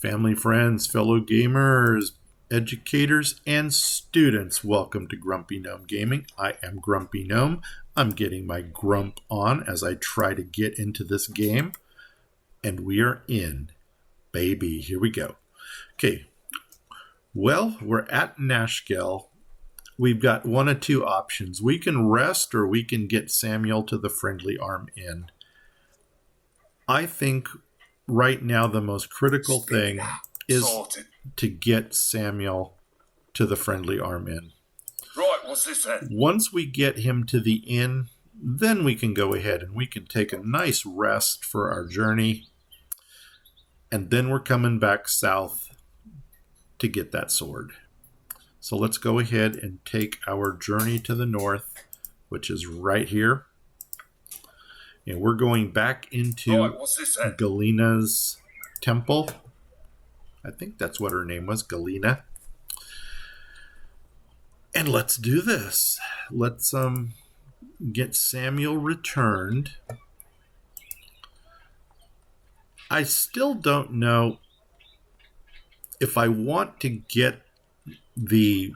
Family, friends, fellow gamers, educators, and students, welcome to Grumpy Gnome Gaming. I am Grumpy Gnome. I'm getting my grump on as I try to get into this game. And we are in. Baby, here we go. Okay, well, we're at Nashkel. We've got one of two options. We can rest or we can get Samuel to the Friendly Arm Inn. I think right now the most critical thing is to get Samuel to the Friendly Arm Inn. Right, what's this then? Once we get him to the inn, then we can go ahead and we can take a nice rest for our journey. And then we're coming back south to get that sword. So let's go ahead and take our journey to the north, which is right here. And we're going back into Galina's temple. I think that's what her name was, Galina. And let's do this. Let's get Samuel returned. I still don't know if I want to get the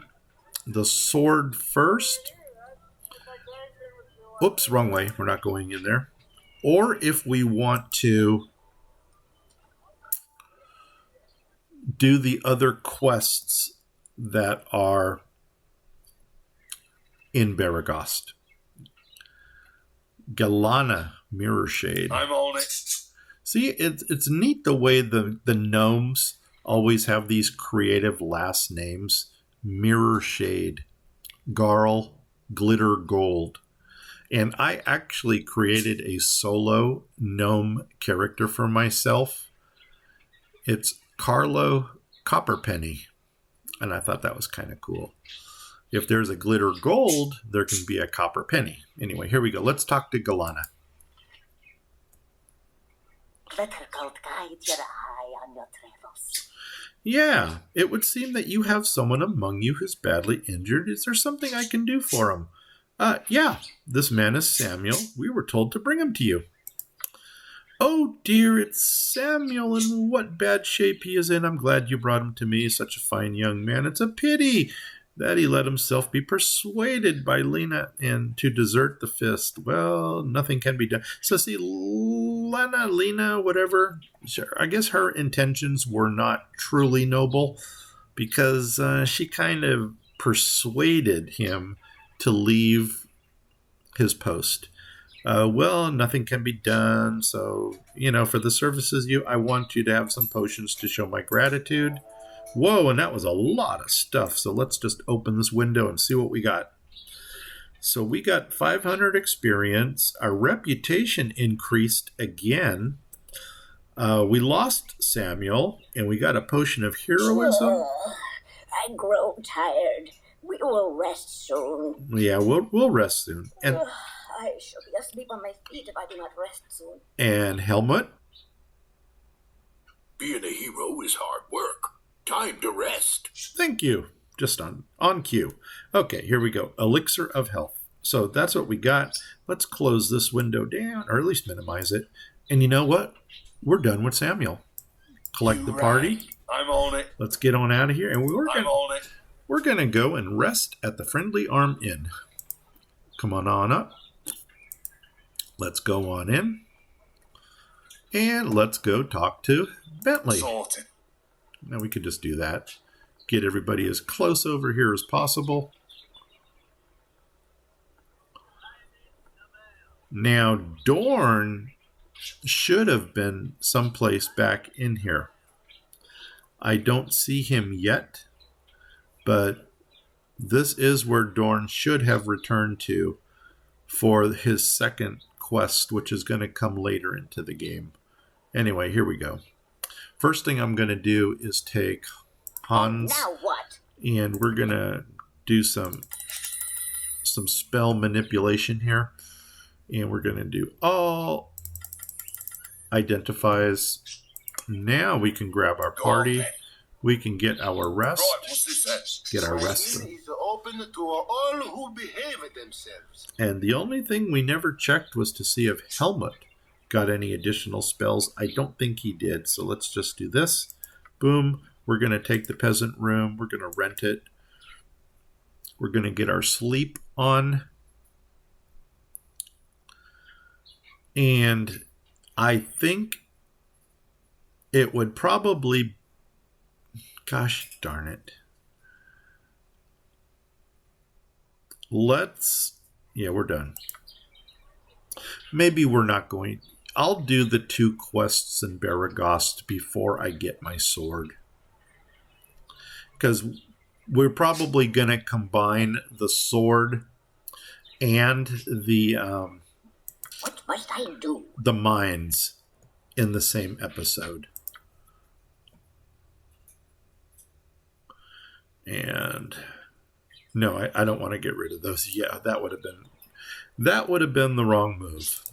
sword first. Oops, wrong way. We're not going in there. Or if we want to do the other quests that are in Baragost. Galana Mirror Shade. I'm on it. See, it's neat the way the gnomes always have these creative last names. Mirror Shade, Garl, Glitter Gold. And I actually created a solo gnome character for myself. It's Carlo Copperpenny. And I thought that was kind of cool. If there's a glitter gold, there can be a copper penny. Anyway, here we go. Let's talk to Galana. Glitter gold guide your eye on your travels. Yeah, it would seem that you have someone among you who's badly injured. Is there something I can do for him? Yeah, this man is Samuel. We were told to bring him to you. Oh dear, it's Samuel, and what bad shape he is in. I'm glad you brought him to me, such a fine young man. It's a pity that he let himself be persuaded by Lena and to desert the fist. Well, nothing can be done. So see, Lena, whatever, I guess her intentions were not truly noble because she kind of persuaded him to leave his post. Well, nothing can be done. So, for the services I want you to have some potions to show my gratitude. Whoa, and that was a lot of stuff. So let's just open this window and see what we got. So we got 500 experience. Our reputation increased again. We lost Samuel, and we got a potion of heroism. I grow tired. We will rest soon. Yeah, we'll rest soon. And I shall be asleep on my feet if I do not rest soon. And Helmut? Being a hero is hard work. Time to rest. Thank you. Just on cue. Okay, here we go. Elixir of Health. So that's what we got. Let's close this window down, or at least minimize it. And you know what? We're done with Samuel. Collect the party. I'm on it. Let's get on out of here. And I'm on it. We're going to go and rest at the Friendly Arm Inn. Come on up. Let's go on in. And let's go talk to Bentley. Sorted. Now we could just do that. Get everybody as close over here as possible. Now, Dorn should have been someplace back in here. I don't see him yet, but this is where Dorn should have returned to for his second quest, which is going to come later into the game. Anyway, here we go. First thing I'm going to do is take Hans. Now what? And we're going to do some spell manipulation here. And we're going to do all identifies. Now we can grab our party. We can get our rest. Right, what's this? Get our rest. Is open to all who behave themselves. And the only thing we never checked was to see if Helmut got any additional spells. I don't think he did. So let's just do this. Boom. We're going to take the peasant room. We're going to rent it. We're going to get our sleep on. And I think it would probably, gosh darn it. Yeah, we're done. Maybe we're not going. I'll do the 2 quests in Baragost before I get my sword. Because we're probably going to combine the sword and the What must I do? the mines in the same episode. And no, I don't want to get rid of those. Yeah, that would have been the wrong move.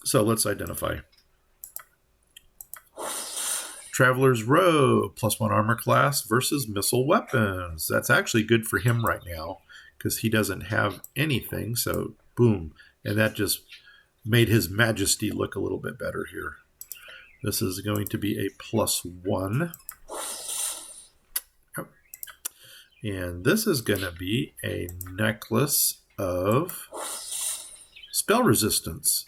So let's identify. Traveler's Robe, +1 armor class versus missile weapons. That's actually good for him right now because he doesn't have anything. So boom. And that just made his majesty look a little bit better here. This is going to be a +1. And this is going to be a necklace of spell resistance.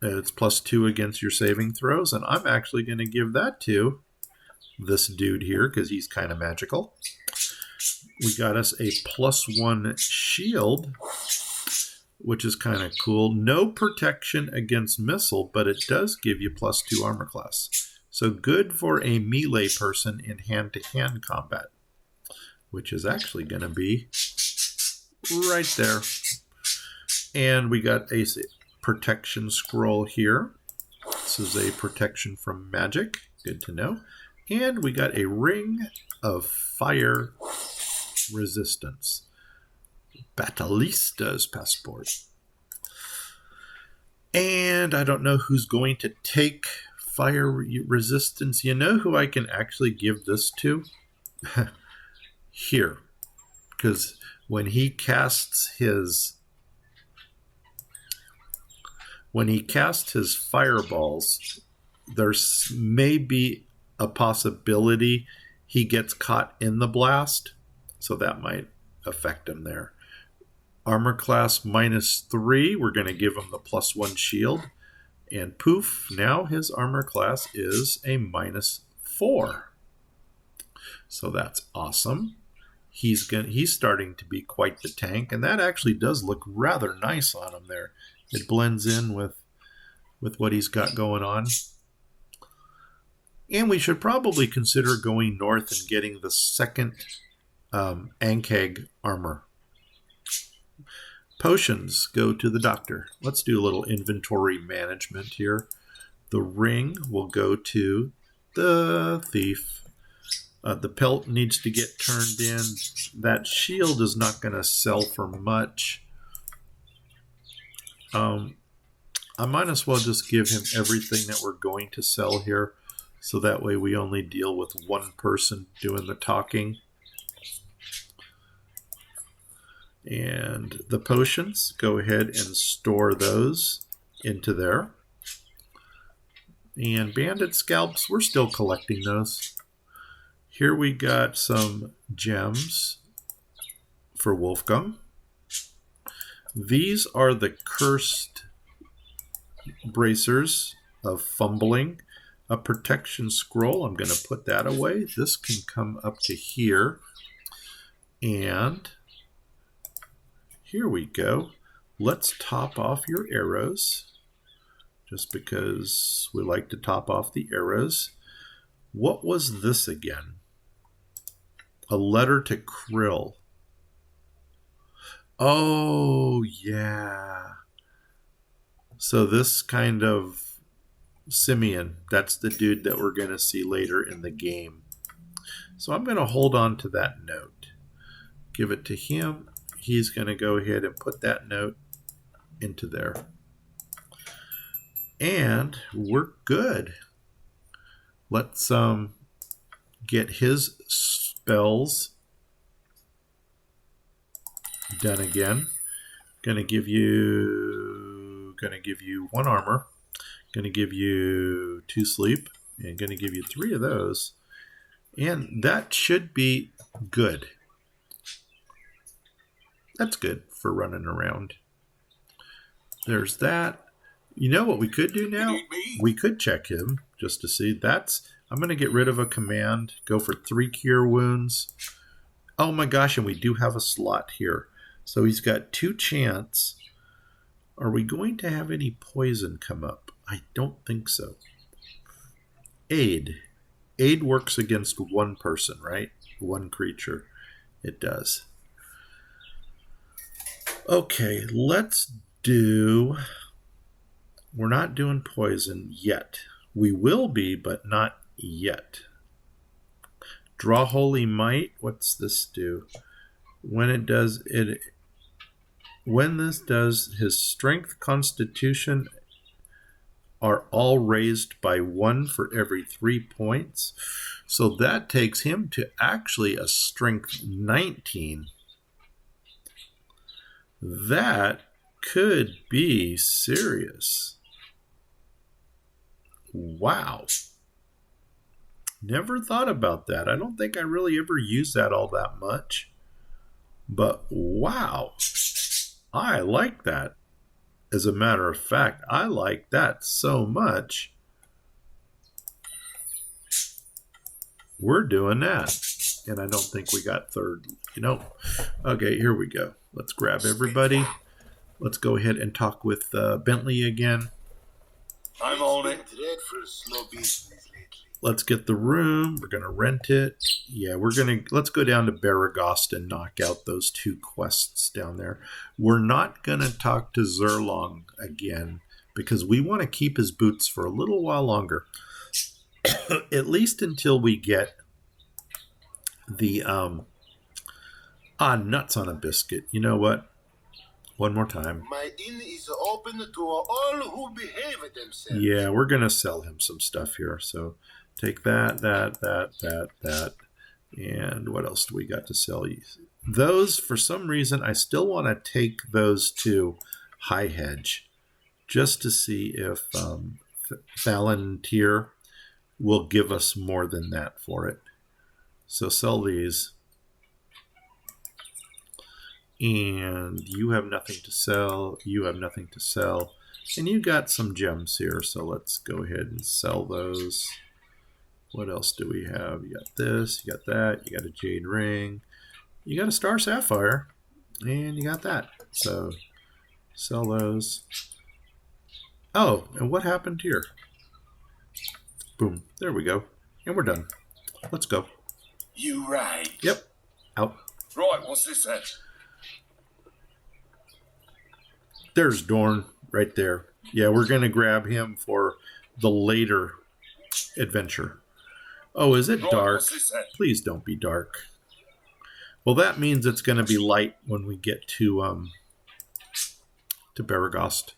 It's +2 against your saving throws. And I'm actually going to give that to this dude here because he's kind of magical. We got us a +1 shield, which is kind of cool. No protection against missile, but it does give you +2 armor class. So good for a melee person in hand-to-hand combat, which is actually going to be right there. And we got a protection scroll here. This is a protection from magic. Good to know. And we got a ring of fire resistance. Batalista's passport. And I don't know who's going to take fire resistance. You know who I can actually give this to? Here. Because when he casts his fireballs, there's maybe a possibility he gets caught in the blast. So that might affect him there. Armor class -3. We're going to give him the +1 shield. And poof, now his armor class is a -4. So that's awesome. He's starting to be quite the tank, and that actually does look rather nice on him there. It blends in with what he's got going on. And we should probably consider going north and getting the second Ankeg armor. Potions go to the doctor. Let's do a little inventory management here. The ring will go to the thief. The pelt needs to get turned in. That shield is not going to sell for much. I might as well just give him everything that we're going to sell here. So that way we only deal with one person doing the talking. And the potions, go ahead and store those into there. And bandit scalps, we're still collecting those. Here we got some gems for Wolfgang. These are the cursed bracers of fumbling. A protection scroll, I'm going to put that away. This can come up to here. And here we go. Let's top off your arrows. Just because we like to top off the arrows. What was this again? A letter to Krill. Oh, yeah. So this kind of Simeon, that's the dude that we're going to see later in the game. So I'm going to hold on to that note. Give it to him. He's going to go ahead and put that note into there. And we're good. Let's get his spells done again. Gonna give you 1 armor. Gonna give you 2 sleep. And going to give you 3 of those. And that should be good. That's good for running around. There's that. You know what we could do now? We could check him just to see. I'm going to get rid of a command. Go for 3 cure wounds. Oh my gosh, and we do have a slot here. So he's got 2 chance. Are we going to have any poison come up? I don't think so. Aid. Aid works against 1 person, right? 1 creature. It does. Okay, let's do... We're not doing poison yet. We will be, but not yet. Draw Holy Might. What's this do? When this does, his strength, constitution are all raised by 1 for every 3 points. So that takes him to actually a strength 19. That could be serious. Wow. Never thought about that. I don't think I really ever used that all that much. But wow. I like that. As a matter of fact, I like that so much. We're doing that. And I don't think we got 3rd. Okay, here we go. Let's grab everybody. Let's go ahead and talk with Bentley again. I'm on it. Let's get the room. We're going to rent it. Yeah, let's go down to Baragost and knock out those 2 quests down there. We're not going to talk to Zerlong again because we want to keep his boots for a little while longer. At least until we get the nuts on a biscuit. You know what? One more time. My inn is open to all who behave themselves. Yeah, we're going to sell him some stuff here. So take that. And what else do we got to sell you? Those, for some reason, I still want to take those to High Hedge just to see if Palantir will give us more than that for it. So sell these. And you have nothing to sell. You have nothing to sell. And you got some gems here, so let's go ahead and sell those. What else do we have? You got this, you got that, you got a jade ring, you got a star sapphire, and you got that. So sell those. Oh, and what happened here? Boom. There we go. And we're done. Let's go. You right. Yep. Out. Right, what's this then? There's Dorn right there. Yeah, we're going to grab him for the later adventure. Oh, is it dark? Please don't be dark. Well, that means it's going to be light when we get to Baragost.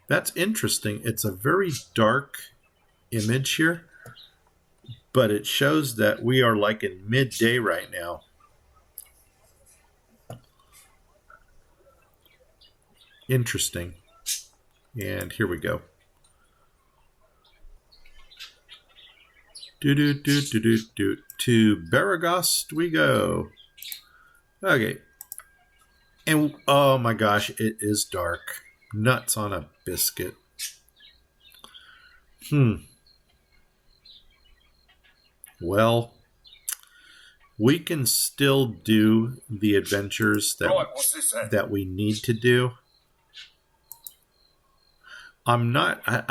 That's interesting. It's a very dark image here, but it shows that we are like in midday right now. Interesting. And here we go. To Baragost we go. Okay. And oh my gosh, it is dark. Nuts on a biscuit. Well, we can still do the adventures that we need to do. I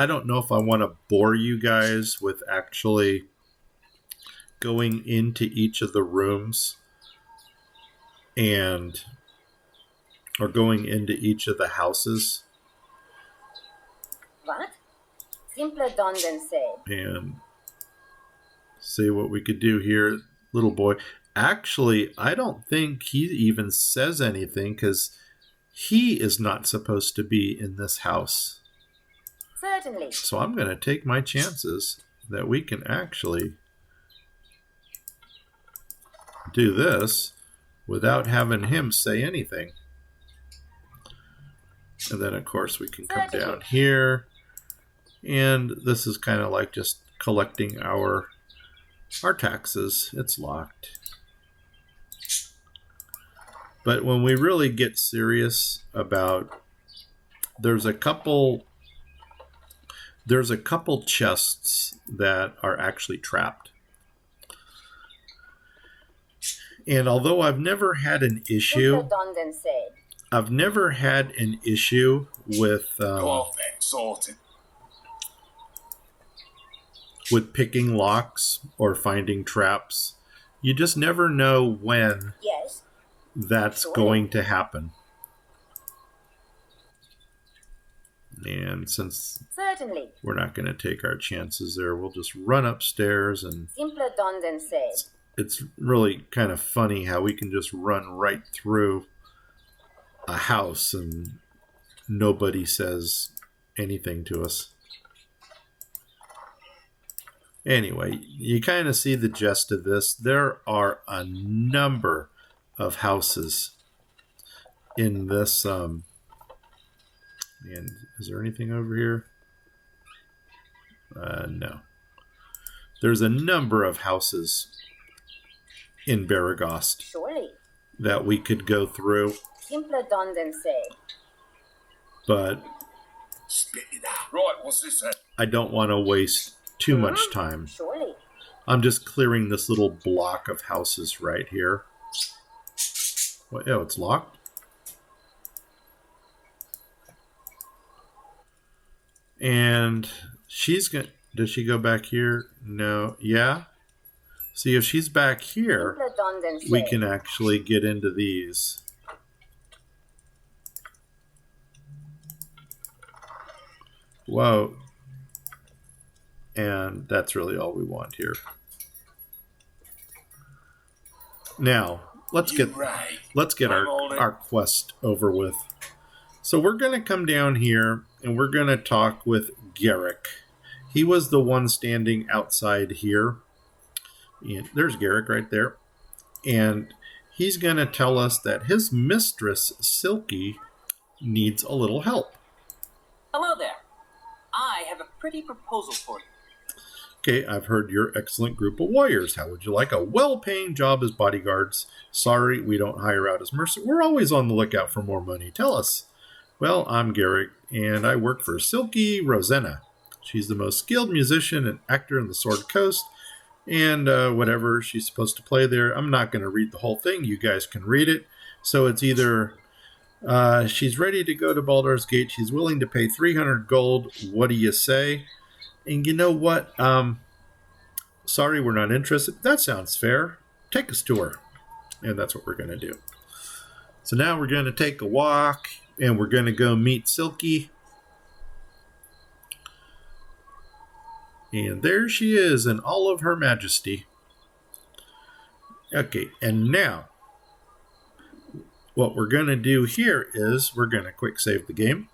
don't know if I want to bore you guys with actually going into each of the rooms or going into each of the houses. What? Simpler done than said. And see what we could do here, little boy. Actually, I don't think he even says anything because he is not supposed to be in this house. Certainly. So I'm going to take my chances that we can actually do this without having him say anything. And then, of course, we can come down here. And this is kind of like just collecting our taxes. It's locked. But when we really get serious about, there's a couple chests that are actually trapped. And although I've never had an issue, with picking locks or finding traps, you just never know when that's going to happen. And since we're not going to take our chances there, we'll just run upstairs. And it's really kind of funny how we can just run right through a house and nobody says anything to us. Anyway, you kind of see the gist of this. There are a number of houses in this. And is there anything over here? No. There's a number of houses in Baragost that we could go through. But right, what's this then? I don't want to waste too much time. I'm just clearing this little block of houses right here. What? Oh, it's locked? And she's going to... Does she go back here? No. Yeah? See, if she's back here, we can actually get into these. Whoa. And that's really all we want here. Now, let's get our quest over with. So we're going to come down here and we're going to talk with Garrick. He was the one standing outside here. And there's Garrick right there. And he's going to tell us that his mistress, Silke, needs a little help. Hello there. I have a pretty proposal for you. Okay, I've heard you're an excellent group of warriors. How would you like a well-paying job as bodyguards? Sorry, we don't hire out as mercenaries. We're always on the lookout for more money. Tell us. Well, I'm Garrick, and I work for Silke Rosena. She's the most skilled musician and actor in the Sword Coast, and whatever she's supposed to play there. I'm not going to read the whole thing. You guys can read it. So it's either she's ready to go to Baldur's Gate. She's willing to pay 300 gold. What do you say? And you know what? Sorry, we're not interested. That sounds fair. Take us to her. And that's what we're going to do. So now we're going to take a walk, and we're going to go meet Silke. And there she is in all of her majesty. Okay, and now what we're going to do here is we're going to quick save the game.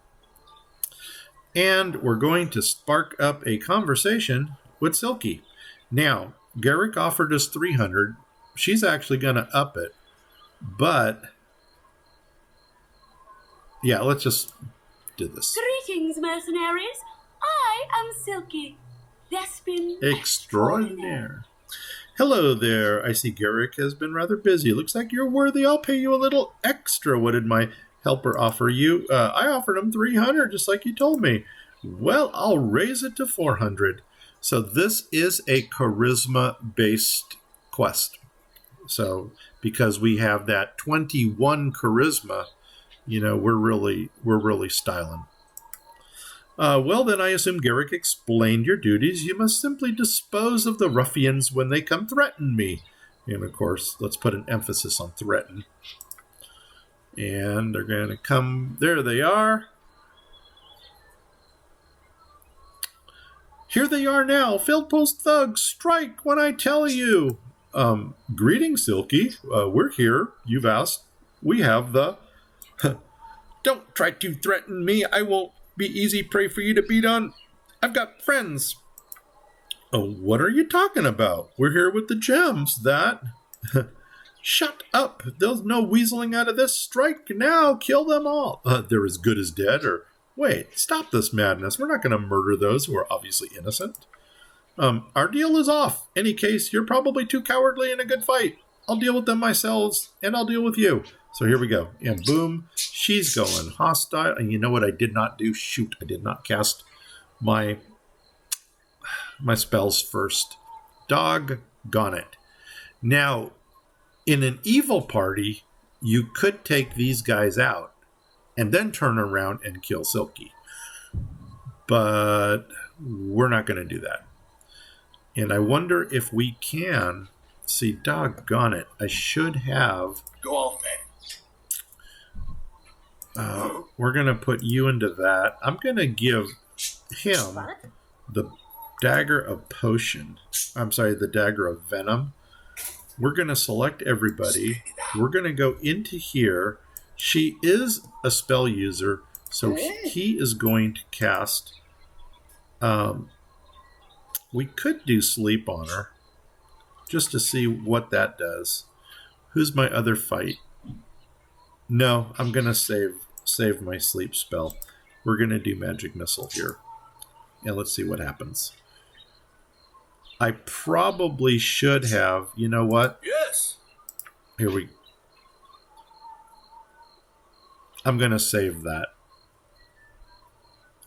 And we're going to spark up a conversation with Silke. Now, Garrick offered us 300. She's actually going to up it. But, yeah, let's just do this. Greetings, mercenaries. I am Silke, Thespian Extraordinaire. Hello there. I see Garrick has been rather busy. Looks like you're worthy. I'll pay you a little extra. What did my helper offer you? I offered him 300, just like you told me. Well, I'll raise it to 400. So this is a charisma-based quest. So because we have that 21 charisma, you know, we're really styling. Well, then I assume Garrick explained your duties. You must simply dispose of the ruffians when they come threaten me. And, of course, let's put an emphasis on threaten. And they're going to come. There they are. Here they are now. Field post thugs, strike when I tell you. Greetings, Silke. We're here. You've asked. We have the... Don't try to threaten me. I won't be easy prey for you to beat on. I've got friends. Oh, what are you talking about? We're here with the gems. That... Shut up. There's no weaseling out of this. Strike now. Kill them all. They're as good as dead, or Wait, stop this madness. We're not going to murder those who are obviously innocent. Our deal is off. Any case, you're probably too cowardly in a good fight. I'll deal with them myself, and I'll deal with you. So here we go. And boom, she's going hostile. And you know what I did not do? Shoot, I did not cast my spells first. Doggone it. Now, in an evil party, you could take these guys out and then turn around and kill Silke. But we're not going to do that. And I wonder if we can... See, doggone it. I should have... Go off then. We're going to put you into that. I'm going to give him the dagger of potion. I'm sorry, the dagger of venom. We're going to select everybody. We're going to go into here. She is a spell user, so he is going to cast... we could do sleep on her, just to see what that does. Who's my other fight? No, I'm going to save my sleep spell. We're going to do magic missile here. And let's see what happens. I probably should have... You know what? Yes. Here we... I'm going to save that.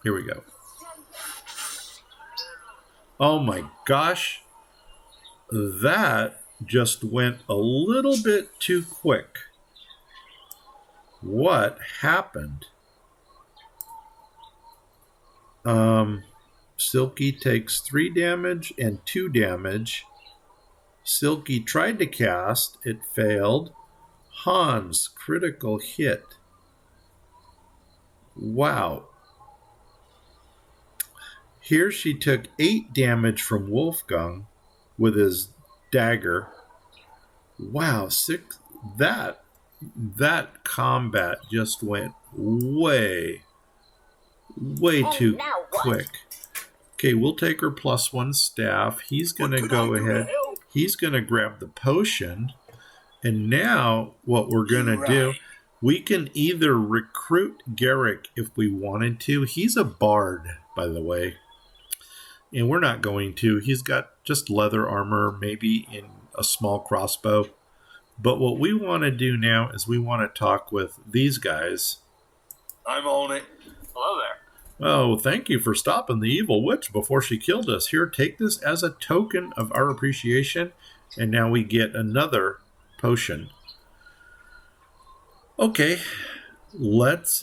Here we go. Oh my gosh. That just went a little bit too quick. What happened? Silke takes 3 damage and 2 damage. Silke tried to cast. It failed. Hans, critical hit. Wow. Here she took 8 damage from Wolfgang with his dagger. Wow, 6. That combat just went way too quick. Okay, we'll take her +1 staff. He's going to go ahead. He's going to grab the potion. And now what we're going to do, we can either recruit Garrick if we wanted to. He's a bard, by the way. And we're not going to. He's got just leather armor, maybe in a small crossbow. But what we want to do now is we want to talk with these guys. I'm on it. Hello there. Oh, thank you for stopping the evil witch before she killed us. Here, take this as a token of our appreciation. And now we get another potion. Okay, let's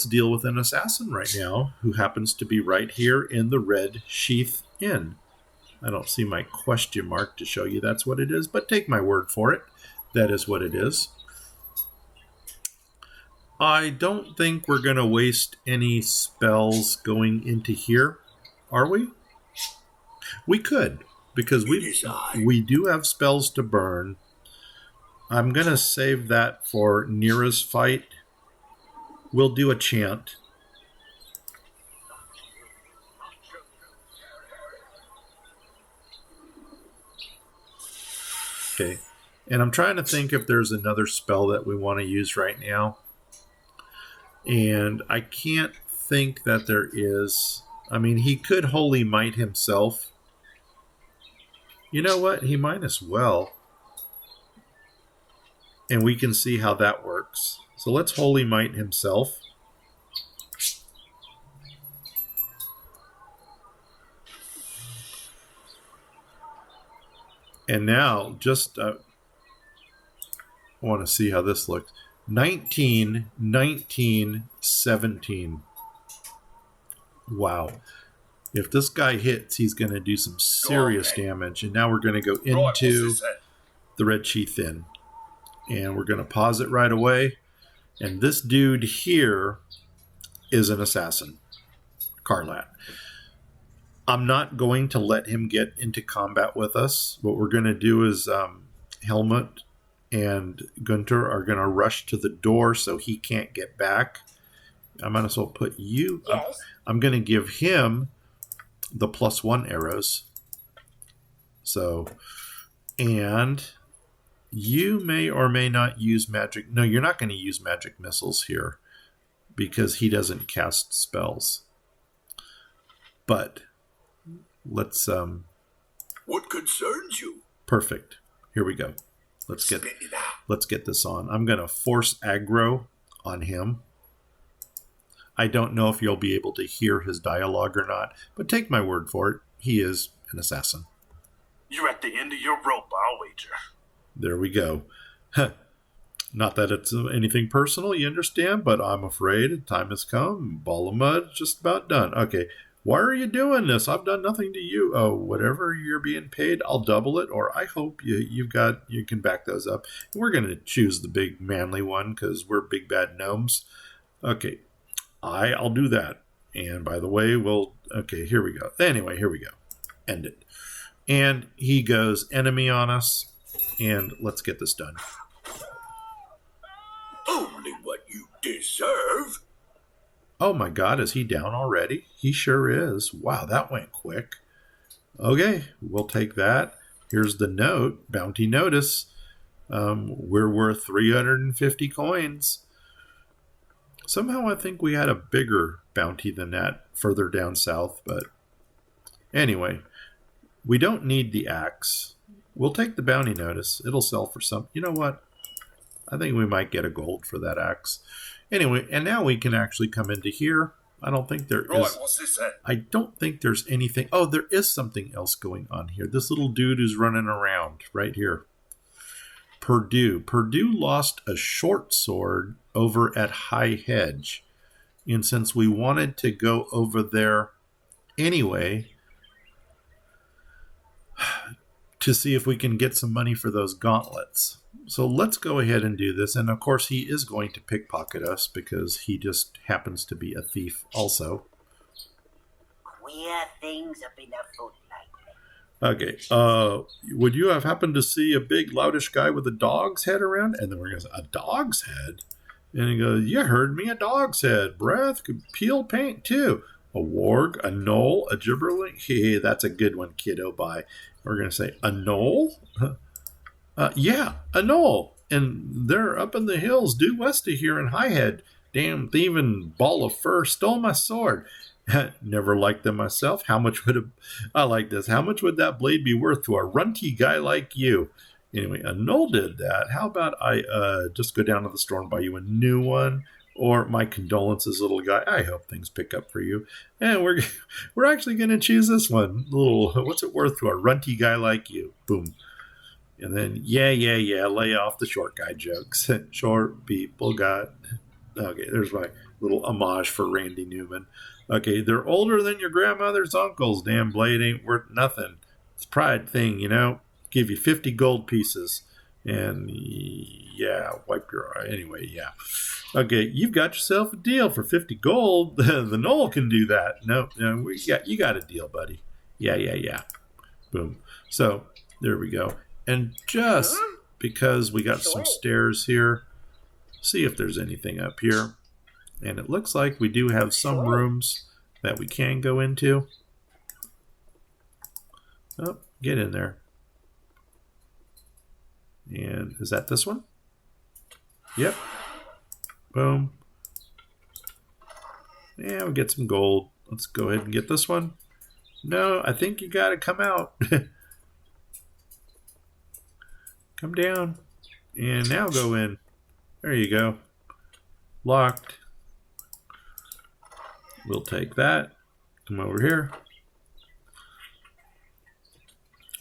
deal with an assassin right now who happens to be right here in the Red Sheath Inn. I don't see my question mark to show you that's what it is, but take my word for it. That is what it is. I don't think we're going to waste any spells going into here, are we? We could, because we do have spells to burn. I'm going to save that for Neera's fight. We'll do a chant. Okay. And I'm trying to think if there's another spell that we want to use right now. And I can't think that there is. I mean, he could Holy Might himself. You know what? He might as well. And we can see how that works. So let's Holy Might himself. And now, just I want to see how this looks. 19, 19, 17. Wow. If this guy hits, he's going to do some serious damage. And now we're going to go into the Red Sheath Inn. And we're going to pause it right away. And this dude here is an assassin. Karlat. I'm not going to let him get into combat with us. What we're going to do is Helmut and Guenter are going to rush to the door so he can't get back. I might as well put you up. I'm going to give him the +1 arrows. So, and you may or may not use magic. No, you're not going to use magic missiles here. because he doesn't cast spells. But let's What concerns you? perfect. Here we go. Let's get this on. I'm going to force aggro on him. I don't know if you'll be able to hear his dialogue or not, but take my word for it, he is an assassin. You're at the end of your rope, I'll wager. There we go. Not that it's anything personal, you understand, but I'm afraid time has come. Ball of mud, just about done. Okay, why are you doing this? I've done nothing to you. Oh, whatever you're being paid, I'll double it, or I hope you can back those up. And we're going to choose the big manly one because we're big bad gnomes. Okay, I'll do that. And by the way, okay, here we go. Anyway, here we go. End it. And he goes enemy on us. And let's get this done. Only what you deserve. Oh my God, is he down already? He sure is. Wow, that went quick. Okay, we'll take that. Here's the note, bounty notice. We're worth 350 coins. Somehow I think we had a bigger bounty than that further down south, but anyway, we don't need the axe. We'll take the bounty notice. It'll sell for some. You know what? I think we might get a gold for that axe. Anyway, and now we can actually come into here. I don't think there is. What's this at? I don't think there's anything. Oh, there is something else going on here. This little dude who's running around right here. Perdue. Perdue lost a short sword over at High Hedge. And since we wanted to go over there anyway to see if we can get some money for those gauntlets. So let's go ahead and do this. And of course he is going to pickpocket us because he just happens to be a thief also. Queer things have been afoot lately. Okay, would you have happened to see a big loutish guy with a dog's head around? And then we're going to say, a dog's head? And he goes, you heard me, a dog's head. Breath could peel paint too. A warg, a knoll, a gibberling. Hey, that's a good one, kiddo. Bye. We're going to say, a knoll? Yeah, a knoll. And they're up in the hills due west of here in Highhead. Damn thieving ball of fur stole my sword. Never liked them myself. How much I like this. How much would that blade be worth to a runty guy like you? Anyway, a knoll did that. How about I just go down to the store and buy you a new one? Or my condolences, little guy. I hope things pick up for you. And we're actually going to choose this one. Little, what's it worth to a runty guy like you? Boom. And then, yeah, lay off the short guy jokes. Short people got... Okay, there's my little homage for Randy Newman. Okay, they're older than your grandmother's uncles. Damn blade ain't worth nothing. It's a pride thing, you know. Give you 50 gold pieces. And, yeah, wipe your eye. Anyway, yeah. Okay, you've got yourself a deal for 50 gold. The knoll can do that. No, you got a deal, buddy. Yeah. Boom. So, there we go. And just because we got some stairs here, see if there's anything up here. And it looks like we do have some rooms that we can go into. Oh, get in there. And is that this one? Yep. Boom. Yeah, we'll get some gold. Let's go ahead and get this one. No, I think you got to come out. Come down. And now go in. There you go. Locked. We'll take that. Come over here.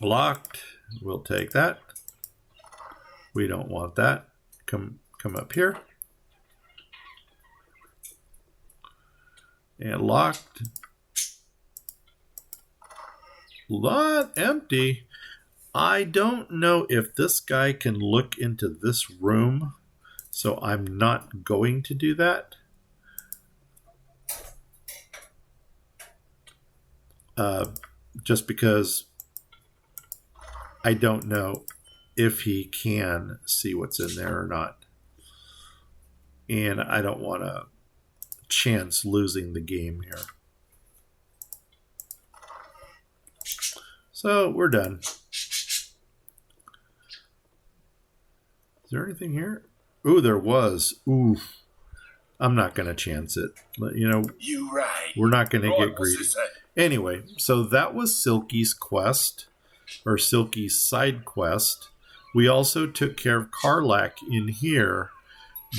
Locked. We'll take that. We don't want that. Come up here. And locked. Lot empty. I don't know if this guy can look into this room, so I'm not going to do that. Just because I don't know if he can see what's in there or not. And I don't want to chance losing the game here. So we're done. Is there anything here? Ooh, there was. Ooh. I'm not going to chance it. But, You right. we're not going to Right, get greedy. sister. Anyway, so that was Silky's quest, or Silky's side quest. We also took care of Karlat in here.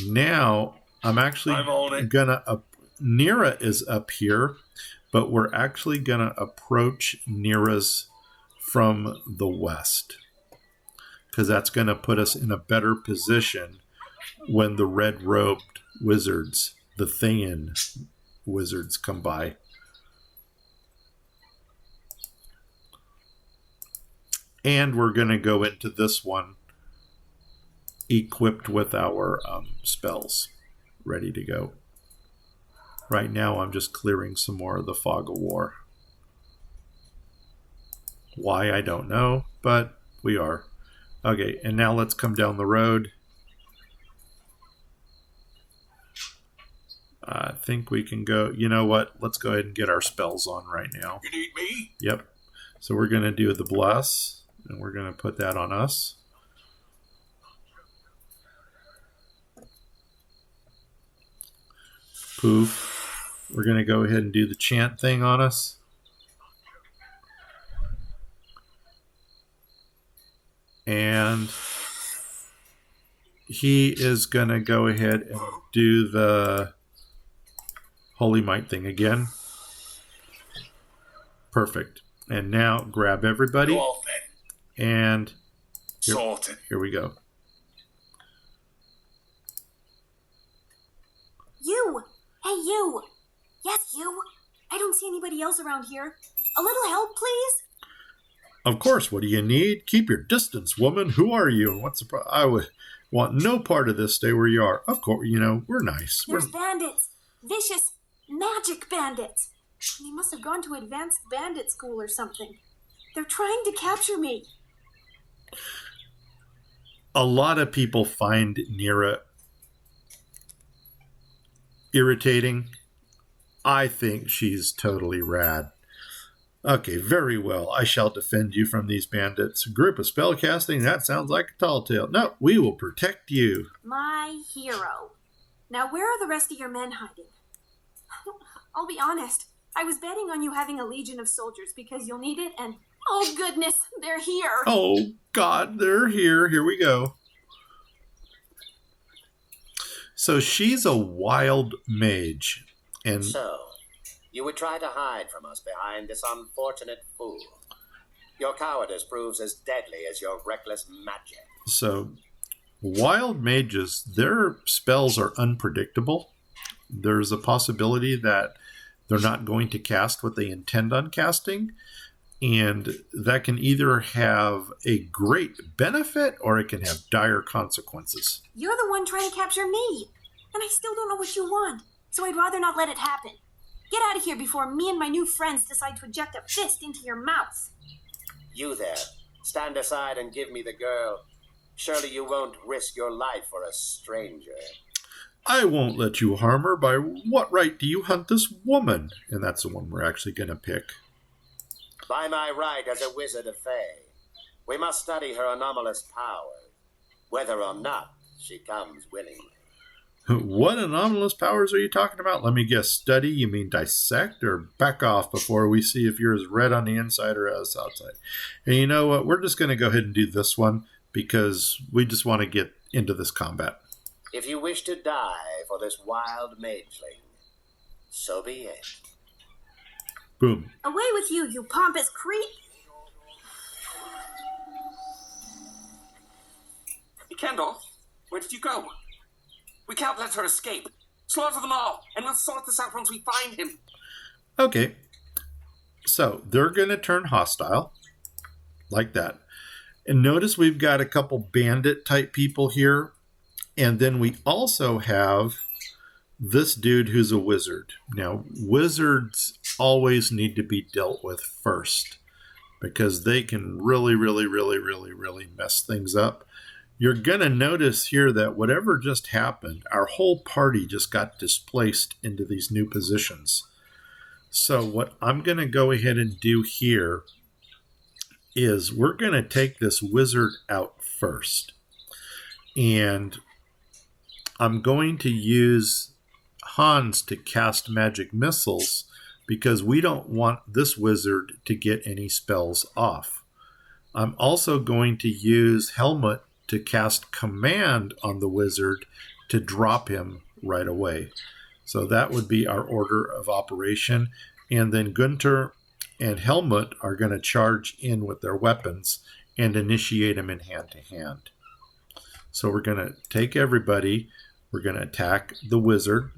Now, I'm actually I'm on it. going to... Neera is up here, but we're actually going to approach Neera's from the west, because that's going to put us in a better position when the red-robed wizards, the Thayan wizards, come by. And we're going to go into this one equipped with our spells, ready to go. Right now, I'm just clearing some more of the fog of war. Why, I don't know, but we are. Okay, and now let's come down the road. I think we can go... You know what? Let's go ahead and get our spells on right now. You need me? Yep. So we're going to do the Bless, and we're going to put that on us. Poof. We're going to go ahead and do the chant thing on us. And he is going to go ahead and do the Holy Might thing again. Perfect. And now grab everybody. Go off then. And Sorted. here we go. You! Hey, you! Yes, you! I don't see anybody else around here. A little help, please? Of course, what do you need? Keep your distance, woman. Who are you? What's the problem? I would want no part of this. Stay where you are. Of course, we're nice. There's bandits. Vicious, magic bandits. They must have gone to advanced bandit school or something. They're trying to capture me. A lot of people find Neera irritating. I think she's totally rad. Okay, very well. I shall defend you from these bandits. A group of spellcasting? That sounds like a tall tale. No, we will protect you. My hero. Now, where are the rest of your men hiding? I'll be honest. I was betting on you having a legion of soldiers because you'll need it, and oh goodness, they're here. Oh, God, they're here. Here we go. So she's a wild mage. And So, you would try to hide from us behind this unfortunate fool. Your cowardice proves as deadly as your reckless magic. so wild mages, their spells are unpredictable. There's a possibility that they're not going to cast what they intend on casting. And that can either have a great benefit or it can have dire consequences. You're the one trying to capture me, and I still don't know what you want, so I'd rather not let it happen. Get out of here before me and my new friends decide to eject a fist into your mouth. You there, stand aside and give me the girl. Surely you won't risk your life for a stranger. I won't let you harm her. By what right do you hunt this woman? And that's the one we're actually going to pick. By my right as a wizard of Fae, we must study her anomalous powers, whether or not she comes willingly. What anomalous powers are you talking about? Let me guess. Study? You mean dissect? Or back off before we see if you're as red on the inside or as outside? And you know what? We're just going to go ahead and do this one because we just want to get into this combat. If you wish to die for this wild mageling, so be it. Boom. Away with you, you pompous creep! Kendall, where did you go? We can't let her escape. Slaughter them all, and we'll sort this out once we find him. Okay. So they're going to turn hostile. Like that. And notice we've got a couple bandit type people here. And then we also have this dude who's a wizard. Now, wizards always need to be dealt with first because they can really mess things up. You're going to notice here that whatever just happened, our whole party just got displaced into these new positions. So what I'm going to go ahead and do here is we're going to take this wizard out first. And I'm going to use Hans to cast magic missiles because we don't want this wizard to get any spells off. I'm also going to use Helmut to cast command on the wizard to drop him right away. So that would be our order of operation. And then Guenter and Helmut are going to charge in with their weapons and initiate them in hand-to-hand. So we're going to take everybody. We're going to attack the wizard.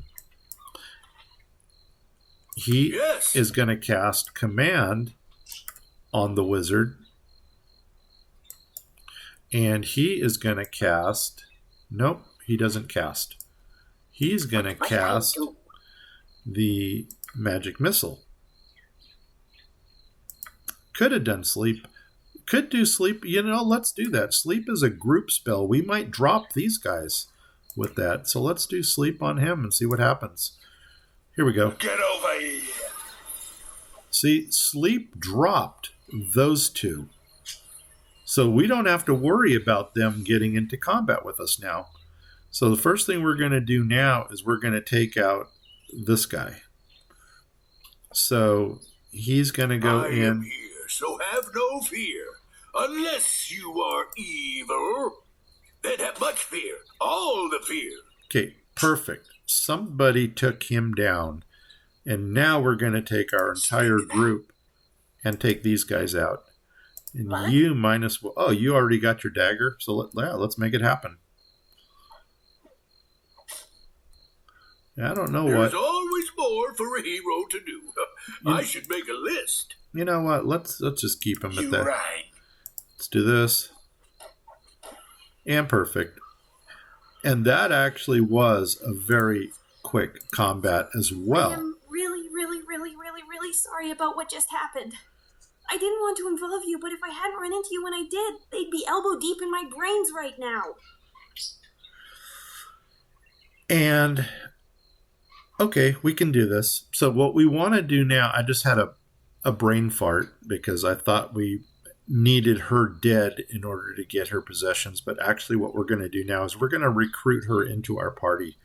He is going to cast command on the wizard. And he is going to cast... Nope, he doesn't cast. He's going to cast the magic missile. Could have done sleep. Could do sleep. You know, let's do that. Sleep is a group spell. We might drop these guys with that. So let's do sleep on him and see what happens. Here we go. Get over here. See, sleep dropped those two. So we don't have to worry about them getting into combat with us now. So the first thing we're going to do now is we're going to take out this guy. So he's going to go I in. am here, so have no fear. Unless you are evil, then have much fear. All the fear. Okay, perfect. Somebody took him down. And now we're going to take our entire group and take these guys out. And What? you minus... Oh, you already got your dagger? So let's make it happen. I don't know There's what... always more for a hero to do. I should make a list. You know what? Let's just keep him at You that. right. Let's do this. And perfect. And that actually was a very quick combat as well. I am really sorry about what just happened. I didn't want to involve you, but if I hadn't run into you when I did, they'd be elbow deep in my brains right now. And, okay, we can do this. So what we want to do now, I just had a brain fart because I thought we needed her dead in order to get her possessions. But actually what we're going to do now is we're going to recruit her into our party.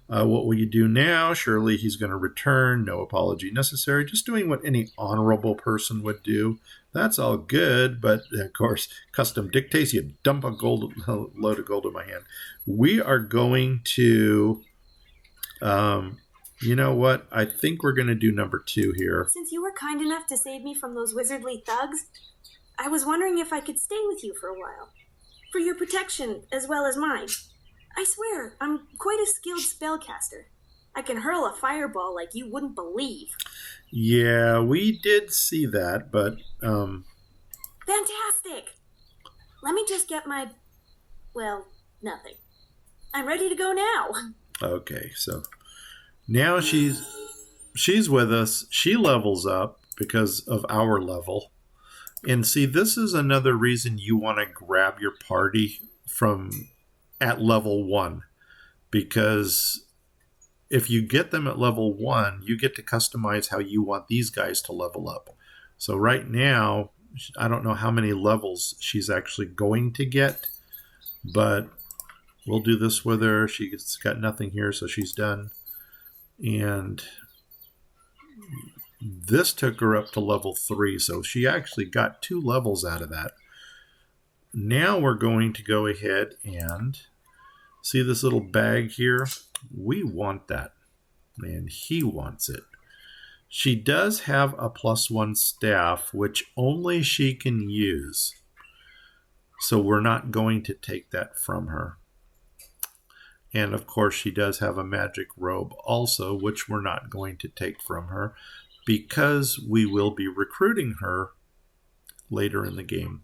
What will you do now? Surely he's going to return. No apology necessary. Just doing what any honorable person would do. That's all good. But, of course, custom dictates you dump a load of gold in my hand. We are going to... you know what? I think we're going to do number 2 here. Since you were kind enough to save me from those wizardly thugs, I was wondering if I could stay with you for a while. For your protection, as well as mine. I swear, I'm quite a skilled spellcaster. I can hurl a fireball like you wouldn't believe. Yeah, we did see that, but... Fantastic! Let me just get my... well, nothing. I'm ready to go now. Okay, so... Now she's with us. She levels up because of our level. And see, this is another reason you want to grab your party from at level 1. Because if you get them at level 1, you get to customize how you want these guys to level up. So right now, I don't know how many levels she's actually going to get. But we'll do this with her. She's got nothing here, so she's done. And this took her up to level 3, so she actually got 2 levels out of that. Now we're going to go ahead and see this little bag here. We want that. And he wants it. She does have a +1 staff, which only she can use. So we're not going to take that from her. And of course, she does have a magic robe also, which we're not going to take from her because we will be recruiting her later in the game.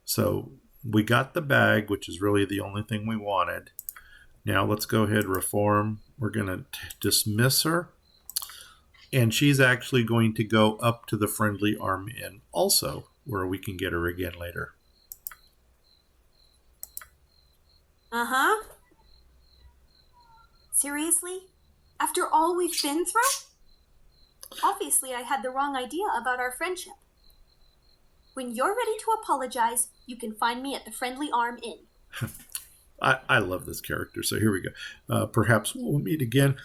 So we got the bag, which is really the only thing we wanted. Now let's go ahead and reform. We're going to dismiss her. And she's actually going to go up to the friendly arm inn also, where we can get her again later. Uh-huh. Seriously? After all we've been through? Obviously, I had the wrong idea about our friendship. When you're ready to apologize, you can find me at the Friendly Arm Inn. I love this character. So here we go. Perhaps we'll meet again.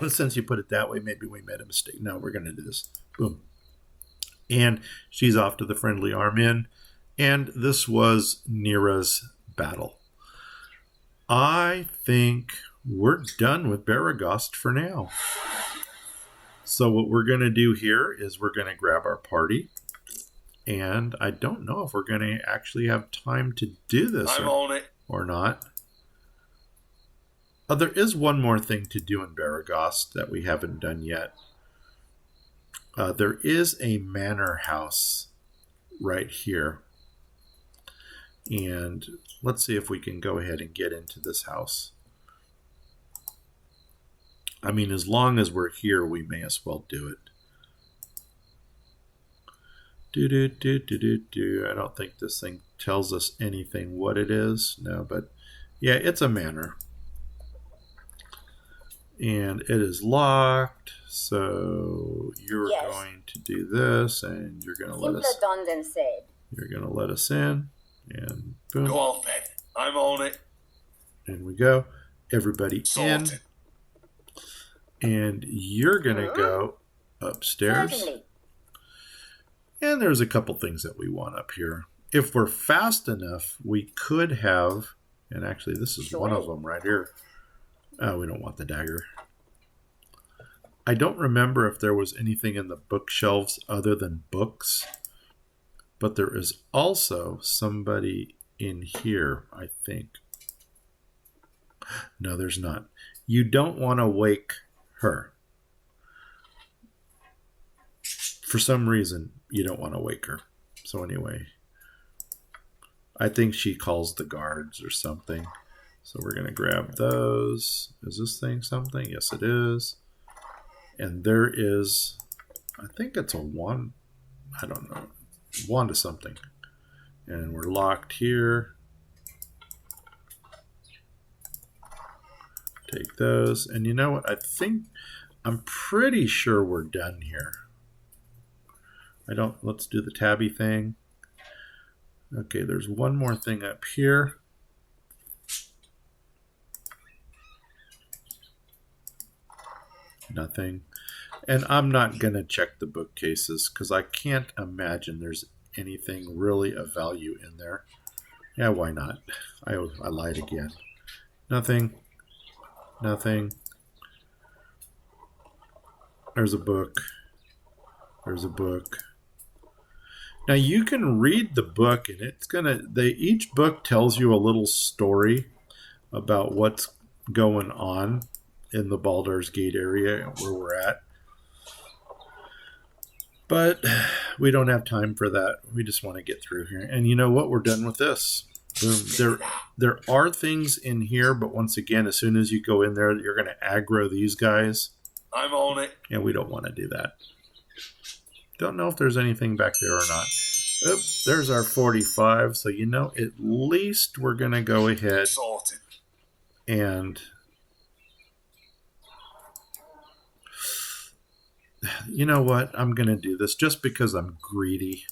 Since you put it that way, maybe we made a mistake. No, we're going to do this. Boom. And she's off to the friendly arm in. And this was Neera's battle. I think we're done with Baragost for now. So what we're going to do here is we're going to grab our party. And I don't know if we're going to actually have time to do this or not. There is one more thing to do in Baragost that we haven't done yet. There is a manor house right here. And let's see if we can go ahead and get into this house. I mean, as long as we're here, we may as well do it. I don't think this thing tells us anything what it is. No, but yeah, it's a manor. And it is locked. So you're going to do this, and you're going to let us. You're going to let us in, and boom. Go off, Ed. I'm on it. And we go. Everybody Sorted. in. And you're going to go upstairs. Certainly. And there's a couple things that we want up here. If we're fast enough, we could have, and actually this is one of them right here. Oh, we don't want the dagger. I don't remember if there was anything in the bookshelves other than books. But there is also somebody in here, I think. No, there's not. You don't want to wake her. For some reason, you don't want to wake her. So anyway, I think she calls the guards or something. So we're going to grab those. Is this thing something? Yes, it is. And there is, I think it's a wand. I don't know. Wand of something. And we're locked here. Take those. And you know what? I'm pretty sure we're done here. Let's do the tabby thing. Okay, there's one more thing up here. Nothing. And I'm not going to check the bookcases because I can't imagine there's anything really of value in there. Yeah, why not? I lied again. Nothing. Nothing. There's a book. There's a book. Now you can read the book, and each book tells you a little story about what's going on in the Baldur's Gate area where we're at. But we don't have time for that. We just want to get through here. And you know what? We're done with this. Boom. There are things in here, but once again, as soon as you go in there, you're going to aggro these guys. I'm on it. And we don't want to do that. Don't know if there's anything back there or not. Oh, there's our 45. So, at least we're going to go ahead Sorted. and... You know what? I'm going to do this just because I'm greedy.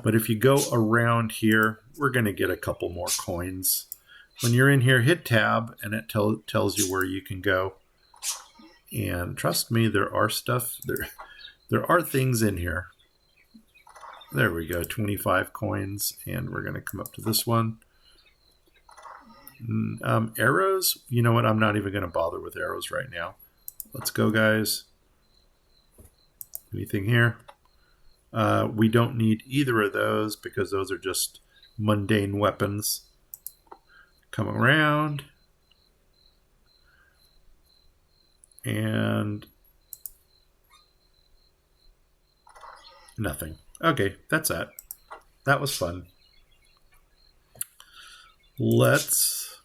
But if you go around here, we're going to get a couple more coins. When you're in here, hit tab, and it tells you where you can go. And trust me, there are stuff. There are things in here. There we go, 25 coins. And we're going to come up to this one. Arrows? You know what? I'm not even going to bother with arrows right now. Let's go, guys. Anything here? We don't need either of those because those are just mundane weapons. Come around. And nothing. Okay, that's that. That was fun. Let's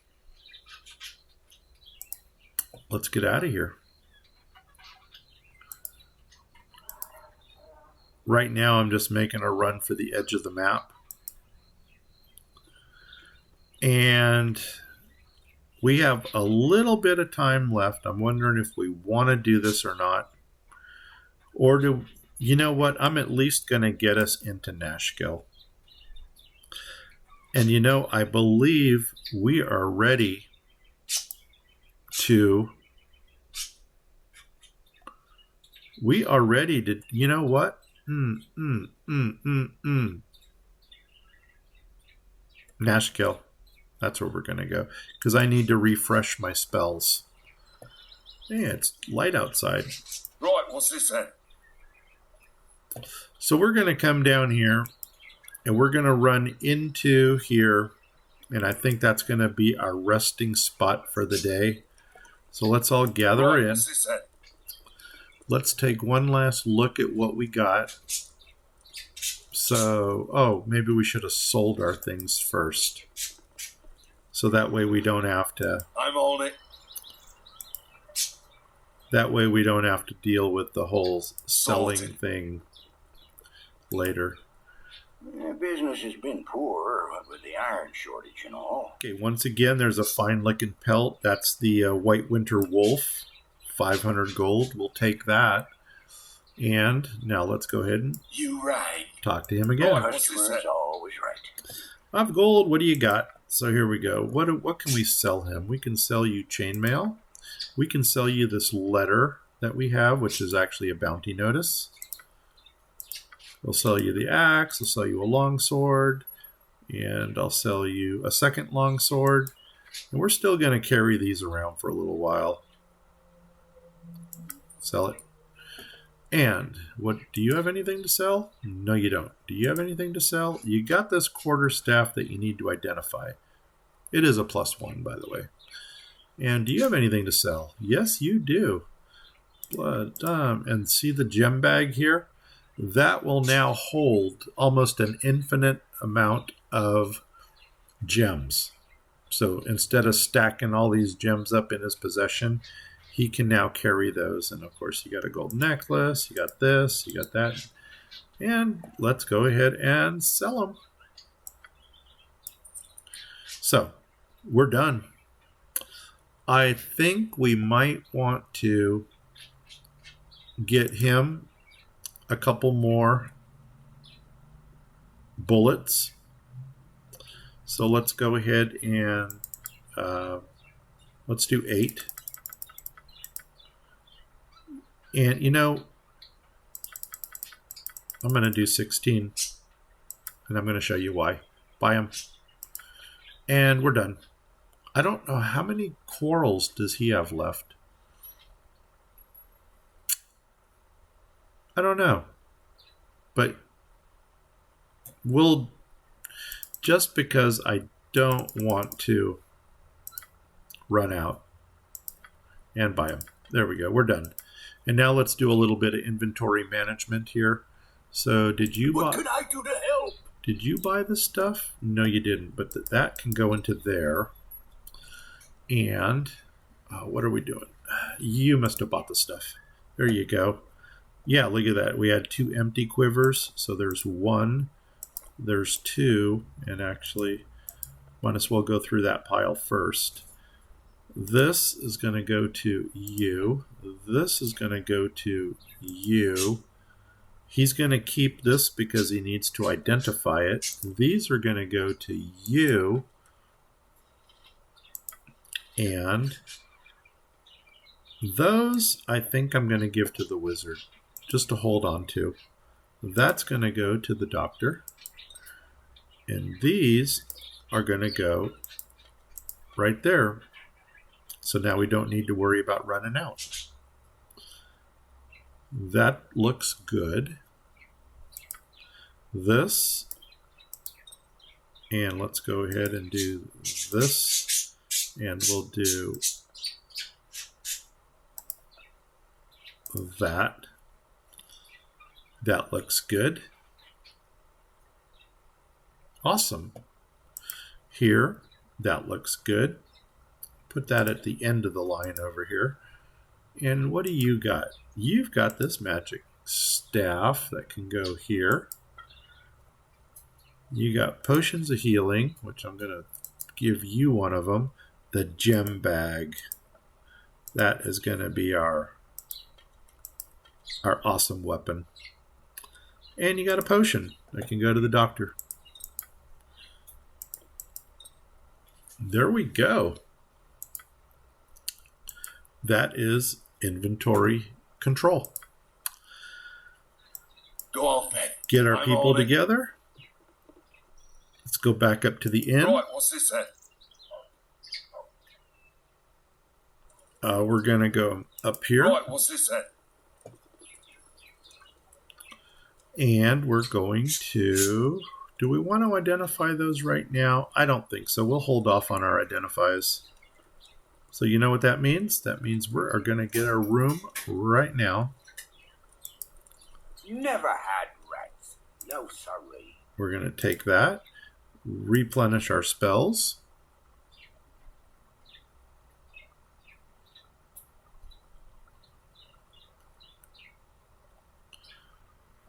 get out of here. Right now, I'm just making a run for the edge of the map. And we have a little bit of time left. I'm wondering if we want to do this or not. Or you know what? I'm at least going to get us into Nashkel. And you know, I believe we are ready to... You know what? Nashkill. That's where we're going to go. Because I need to refresh my spells. Yeah, it's light outside. Right, what's this then? So we're going to come down here. And we're going to run into here. And I think that's going to be our resting spot for the day. So let's all gather in. What's this then? Let's take one last look at what we got. So, maybe we should have sold our things first. So that way we don't have to... I'm on it. That way we don't have to deal with the whole selling thing later. Yeah, business has been poor with the iron shortage and all. Okay, once again, there's a fine-looking pelt. That's the White Winter Wolf. 500 gold. We'll take that. And now let's go ahead and talk to him again. Customers always right. 5 gold. What do you got? So here we go. What can we sell him? We can sell you chainmail. We can sell you this letter that we have, which is actually a bounty notice. We'll sell you the axe. I'll sell you a longsword. And I'll sell you a second longsword. And we're still going to carry these around for a little while. Sell it. And what do you have anything to sell? No, you don't. Do you have anything to sell? You got this quarterstaff that you need to identify. It is a +1, by the way. And do you have anything to sell? Yes, you do. And see the gem bag here? That will now hold almost an infinite amount of gems. So instead of stacking all these gems up in his possession, he can now carry those. And of course, you got a gold necklace, you got this, you got that. And let's go ahead and sell them. So we're done. I think we might want to get him a couple more bullets. So let's go ahead and let's do 8. And, you know, I'm going to do 16. And I'm going to show you why. Buy them. And we're done. I don't know. How many quarrels does he have left? I don't know. But we'll... Just because I don't want to run out and buy them. There we go. We're done. And now let's do a little bit of inventory management here. So did you buy... What could I do to help? Did you buy the stuff? No, you didn't. But that can go into there. And what are we doing? You must have bought the stuff. There you go. Yeah, look at that. We had 2 empty quivers. So there's 1. There's 2. And actually, might as well go through that pile first. This is going to go to you. This is going to go to you. He's going to keep this because he needs to identify it. These are going to go to you. And those I think I'm going to give to the wizard just to hold on to. That's going to go to the doctor. And these are going to go right there. So now we don't need to worry about running out. That looks good. This. And let's go ahead and do this. And we'll do that. That looks good. Awesome. Here, that looks good. Put that at the end of the line over here. And what do you got? You've got this magic staff that can go here. You got potions of healing, which I'm going to give you one of them. The gem bag. That is going to be our awesome weapon. And you got a potion that can go to the doctor. There we go. That is inventory control. Go off then. Get our I'm people all in. together. Let's go back up to the inn. Right, what's this then? We're going to go up here. Right, what's this then? And we're going to... Do we want to identify those right now? I don't think so. We'll hold off on our identifies. So you know what that means? That means we are going to get our room right now. Never had rats. No sorry. We're going to take that, replenish our spells.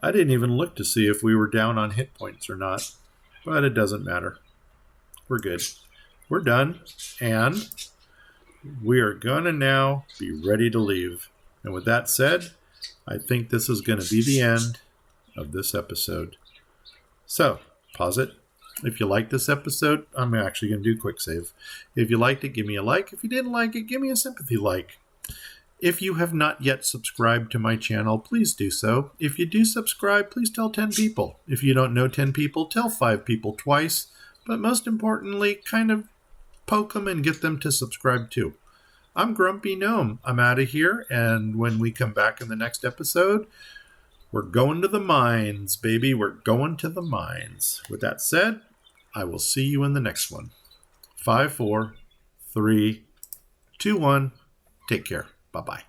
I didn't even look to see if we were down on hit points or not, but it doesn't matter. We're good. We're done, and we are going to now be ready to leave. And with that said, I think this is going to be the end of this episode. So, pause it. If you like this episode, I'm actually going to do quick save. If you liked it, give me a like. If you didn't like it, give me a sympathy like. If you have not yet subscribed to my channel, please do so. If you do subscribe, please tell 10 people. If you don't know 10 people, tell 5 people twice. But most importantly, kind of poke them and get them to subscribe too. I'm Grumpy Gnome. I'm out of here, and when we come back in the next episode, we're going to the mines, baby. We're going to the mines. With that said, I will see you in the next one. 5, 4, 3, 2, 1. Take care. Bye-bye.